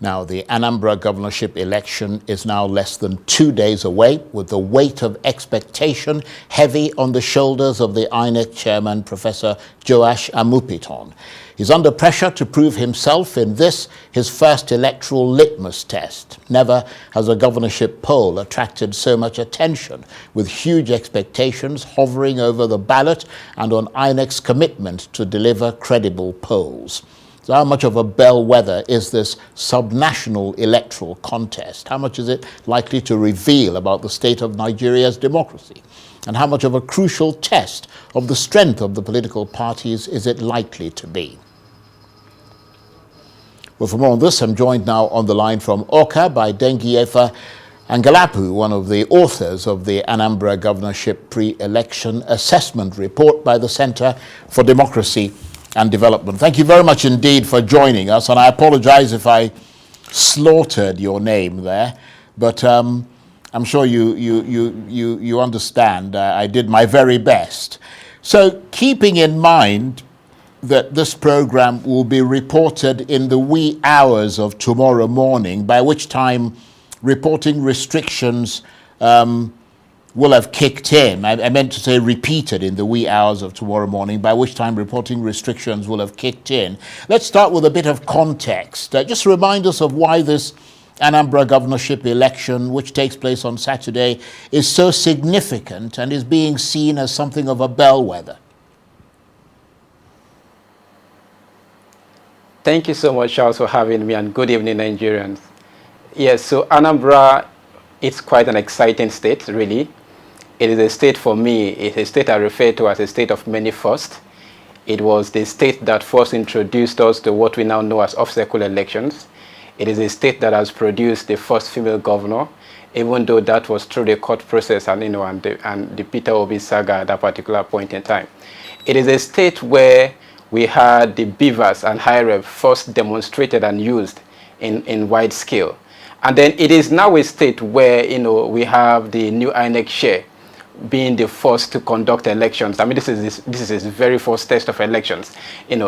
Now, the Anambra governorship election is now less than 2 days away, with the weight of expectation heavy on the shoulders of the INEC chairman, Professor Joash Amupiton. He's under pressure to prove himself in this, his first electoral litmus test. Never has a governorship poll attracted so much attention, with huge expectations hovering over the ballot and on INEC's commitment to deliver credible polls. So how much of a bellwether is this subnational electoral contest? How much is it likely to reveal about the state of Nigeria's democracy? And how much of a crucial test of the strength of the political parties is it likely to be? Well, for more on this, I'm joined now on the line from Awka by Dengiyefa Angalapu, one of the authors of the Anambra governorship pre-election assessment report by the Center for Democracy and Development. Thank you very much indeed for joining us, and I apologize if I slaughtered your name there, but I'm sure you understand. I did my very best. So keeping in mind that this program will be reported in the wee hours of tomorrow morning, by which time reporting restrictions will have kicked in. I meant to say repeated in the wee hours of tomorrow morning, by which time reporting restrictions will have kicked in. Let's start with a bit of context. Just remind us of why this Anambra governorship election, which takes place on Saturday, is so significant and is being seen as something of a bellwether. Thank you so much, Charles, for having me, and good evening, Nigerians. Yes, so Anambra, it's quite an exciting state, really. It is a state, for me, it's a state I refer to as a state of many firsts. It was the state that first introduced us to what we now know as off-cycle elections. It is a state that has produced the first female governor, even though that was through the court process and the Peter Obi saga at that particular point in time. It is a state where we had the beavers and high first demonstrated and used in wide scale. And then it is now a state where, we have the new INEC chair being the first to conduct elections. I mean, this is his very first test of elections, and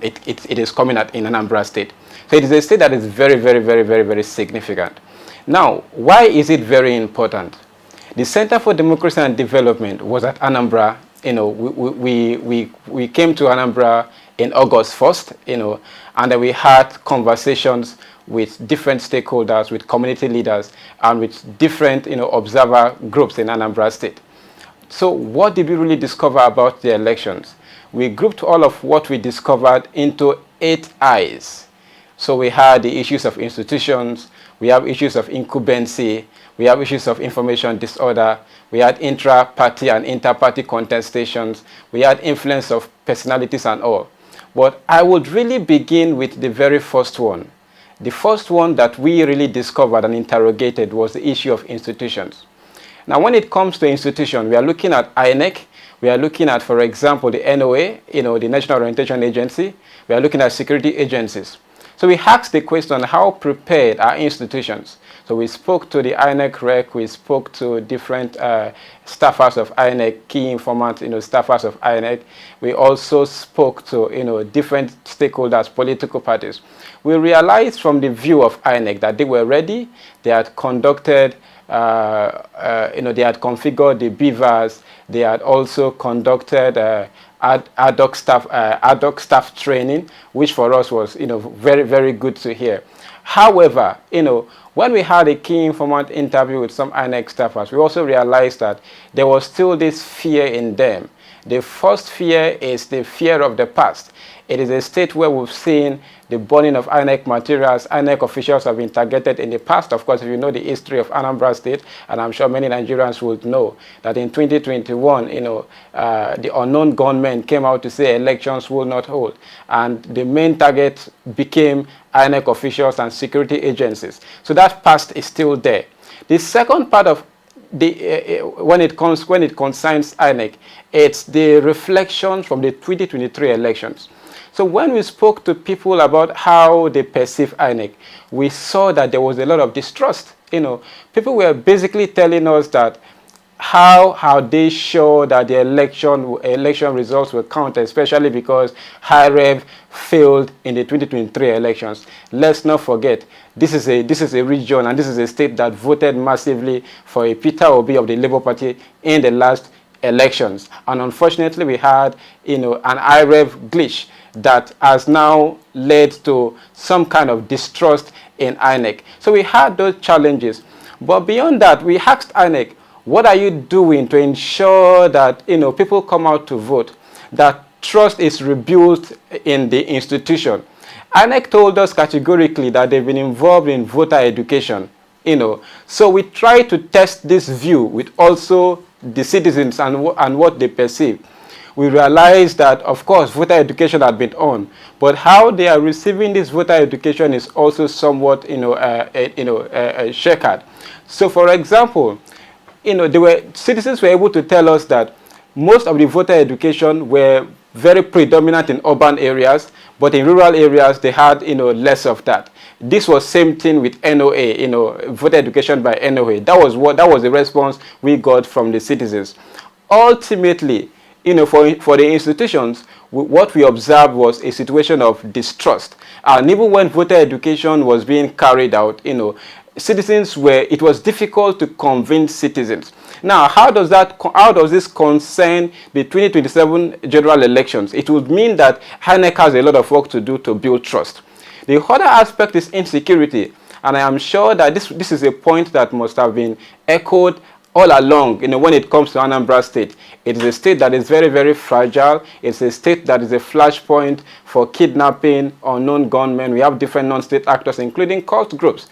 it is coming in Anambra State. So it is a state that is very, very, very, very, very significant. Now, why is it very important? The Center for Democracy and Development was at Anambra. We came to Anambra in August 1st, and then we had conversations with different stakeholders, with community leaders, and with different, observer groups in Anambra State. So what did we really discover about the elections? We grouped all of what we discovered into 8 I's. So we had the issues of institutions, we have issues of incumbency, we have issues of information disorder, we had intra-party and inter-party contestations, we had influence of personalities and all. But I would really begin with the very first one. The first one that we really discovered and interrogated was the issue of institutions. Now, when it comes to institutions, we are looking at INEC, we are looking at, for example, the NOA, the National Orientation Agency, we are looking at security agencies. So we asked the question, how prepared are institutions? So we spoke to the INEC rec, we spoke to different staffers of INEC, key informants, staffers of INEC. We also spoke to, different stakeholders, political parties. We realized from the view of INEC that they were ready. They had conducted, they had configured the beavers. They had also conducted ad hoc staff training, which for us was, very, very good to hear. However, when we had a key informant interview with some INEC staffers, we also realized that there was still this fear in them. The first fear is the fear of the past. It is a state where we've seen the burning of INEC materials. INEC officials have been targeted in the past. Of course, if you know the history of Anambra State, and I'm sure many Nigerians would know that in 2021, the unknown gunmen came out to say elections will not hold. And the main target became INEC officials and security agencies. So that past is still there. The second part of when it concerns INEC, it's the reflections from the 2023 elections. So when we spoke to people about how they perceive INEC, we saw that there was a lot of distrust. People were basically telling us that how they show that the election results were counted, especially because High Rev failed in the 2023 elections. Let's not forget, this is a region and this is a state that voted massively for a Peter Obi of the Labour Party in the last elections, and unfortunately we had an IREV glitch that has now led to some kind of distrust in INEC. So we had those challenges, but beyond that, we asked INEC, what are you doing to ensure that people come out to vote, that trust is rebuilt in the institution? INEC told us categorically that they've been involved in voter education. So we try to test this view with also the citizens and what they perceive. We realized that, of course, voter education had been on, but how they are receiving this voter education is also somewhat, checkered. So, for example, citizens were able to tell us that most of the voter education were very predominant in urban areas, but in rural areas they had less of that. This was same thing with NOA, voter education by NOA. That was the response we got from the citizens. Ultimately, for the institutions, what we observed was a situation of distrust. And even when voter education was being carried out, it was difficult to convince citizens. Now, how does this concern the 2027 general elections? It would mean that INEC has a lot of work to do to build trust. The other aspect is insecurity, and I am sure that this is a point that must have been echoed all along, when it comes to Anambra State. It is a state that is very, very fragile. It's a state that is a flashpoint for kidnapping, unknown gunmen. We have different non-state actors, including cult groups.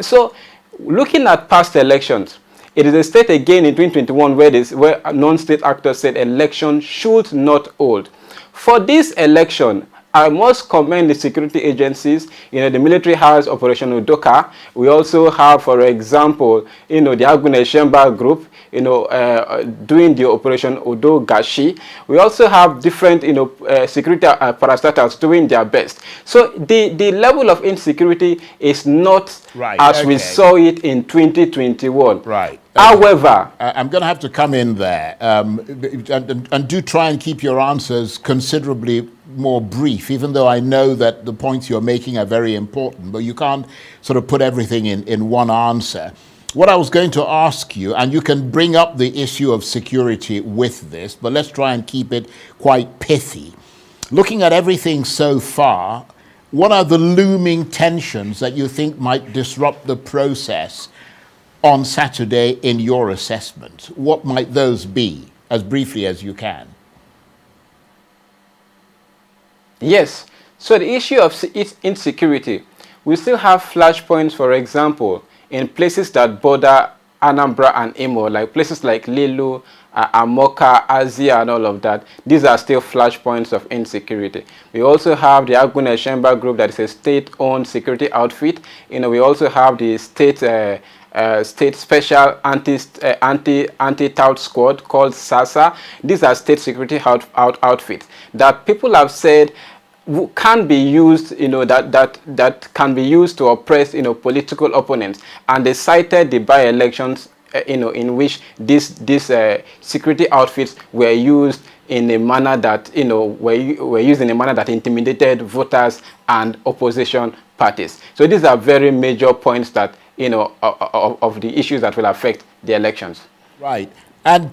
So, looking at past elections, it is a state again in 2021 where non-state actors said election should not hold. For this election, I must commend the security agencies. The military has Operation Udoka. We also have, for example, the Agune Shemba group, doing the Operation Odo Gashi. We also have different, security parastatals doing their best. So the level of insecurity is not as we saw it in 2021. Right. However, I'm going to have to come in there and do try and keep your answers considerably more brief, even though I know that the points you're making are very important, but you can't sort of put everything in one answer. What I was going to ask you, and you can bring up the issue of security with this, but let's try and keep it quite pithy. Looking at everything so far, what are the looming tensions that you think might disrupt the process on Saturday in your assessment? What might those be, as briefly as you can? Yes. So the issue of insecurity, we still have flashpoints, for example, in places that border Anambra and Imo, like places like Lilu, Amoka, Azia, and all of that. These are still flashpoints of insecurity. We also have the Agune Shemba group, that is a state-owned security outfit. We also have the state special anti-tout squad called SASA. These are state security outfits that people have said can be used, that can be used to oppress, political opponents. And they cited the by-elections, in which these security outfits were used in a manner that, were used in a manner that intimidated voters and opposition parties. So these are very major points that, of the issues that will affect the elections. Right. And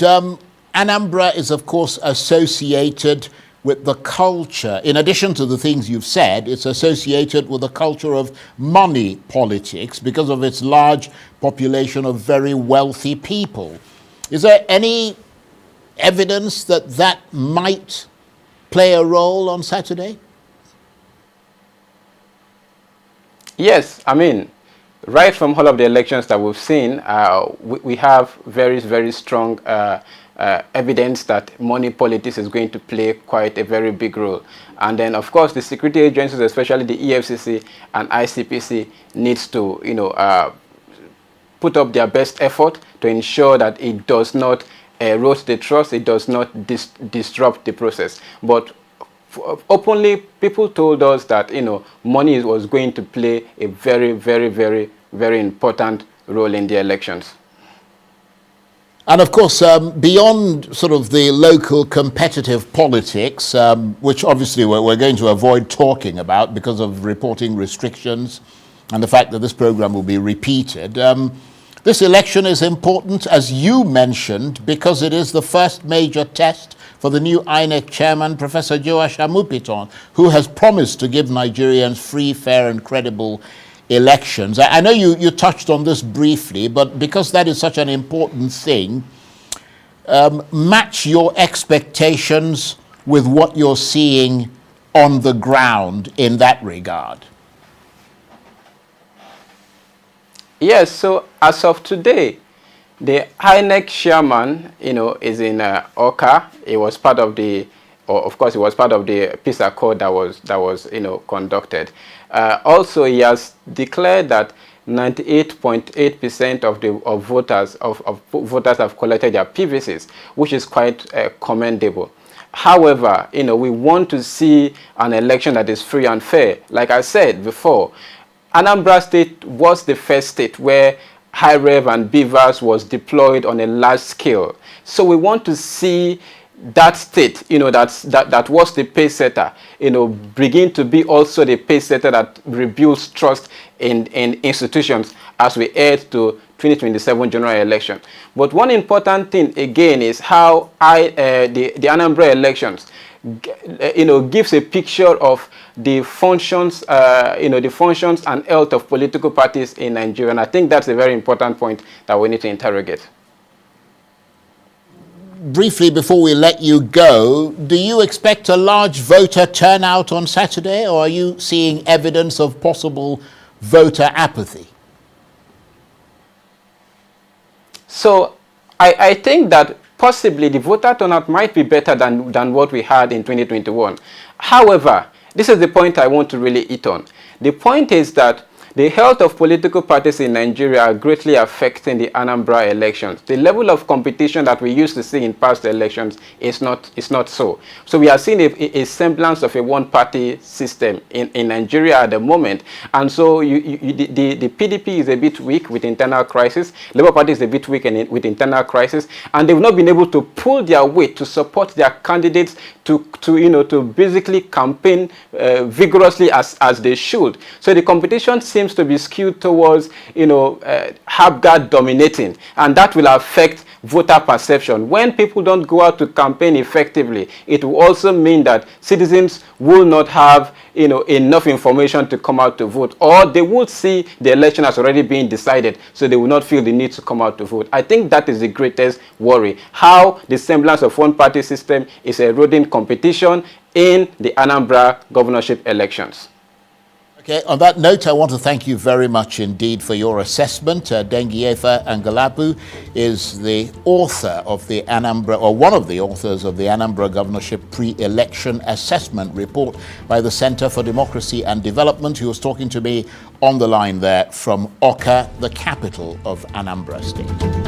Anambra is, of course, associated with the culture. In addition to the things you've said, it's associated with the culture of money politics because of its large population of very wealthy people. Is there any evidence that that might play a role on Saturday? Yes, I mean, right from all of the elections that we've seen, we have very, very strong evidence that money politics is going to play quite a very big role. And then, of course, the security agencies, especially the EFCC and ICPC, needs to, put up their best effort to ensure that it does not erode the trust, it does not disrupt the process. But openly, people told us that, money was going to play a very, very, very, very important role in the elections. And of course, beyond sort of the local competitive politics, which obviously we're going to avoid talking about because of reporting restrictions and the fact that this program will be repeated, this election is important, as you mentioned, because it is the first major test for the new INEC chairman, Professor Joash Amupiton, who has promised to give Nigerians free, fair and credible elections. I know you touched on this briefly, but because that is such an important thing, match your expectations with what you're seeing on the ground in that regard. Yes, so as of today, the INEC chairman, is in Oka. It was part of the, of course, it was part of the peace accord that was conducted. Also, he has declared that 98.8% of voters have collected their PVCs, which is quite commendable. However, we want to see an election that is free and fair. Like I said before, Anambra State was the first state where high rev and beavers was deployed on a large scale. So we want to see that state, that was the pace setter, begin to be also the pace setter that rebuilds trust in institutions as we head to 2027 general election. But one important thing again is how the Anambra elections gives a picture of the functions, the functions and health of political parties in Nigeria. And I think that's a very important point that we need to interrogate. Briefly, before we let you go, do you expect a large voter turnout on Saturday, or are you seeing evidence of possible voter apathy? So I think that possibly the voter turnout might be better than what we had in 2021. However, this is the point I want to really hit on. The point is that the health of political parties in Nigeria are greatly affecting the Anambra elections. The level of competition that we used to see in past elections is not so. So we are seeing a semblance of a one-party system in Nigeria at the moment. And so the PDP is a bit weak with internal crisis. Labour Party is a bit weak with internal crisis. And they've not been able to pull their weight to support their candidates to basically campaign vigorously as they should. So the competition seems to be skewed towards, Habgad dominating, and that will affect voter perception. When people don't go out to campaign effectively, it will also mean that citizens will not have, enough information to come out to vote, or they will see the election has already been decided, so they will not feel the need to come out to vote. I think that is the greatest worry, how the semblance of one-party system is eroding competition in the Anambra governorship elections. Okay, on that note, I want to thank you very much indeed for your assessment. Dengiyefa Angalapu is the author of the Anambra, or one of the authors of the Anambra Governorship Pre-Election Assessment Report by the Center for Democracy and Development, who was talking to me on the line there from Awka, the capital of Anambra State.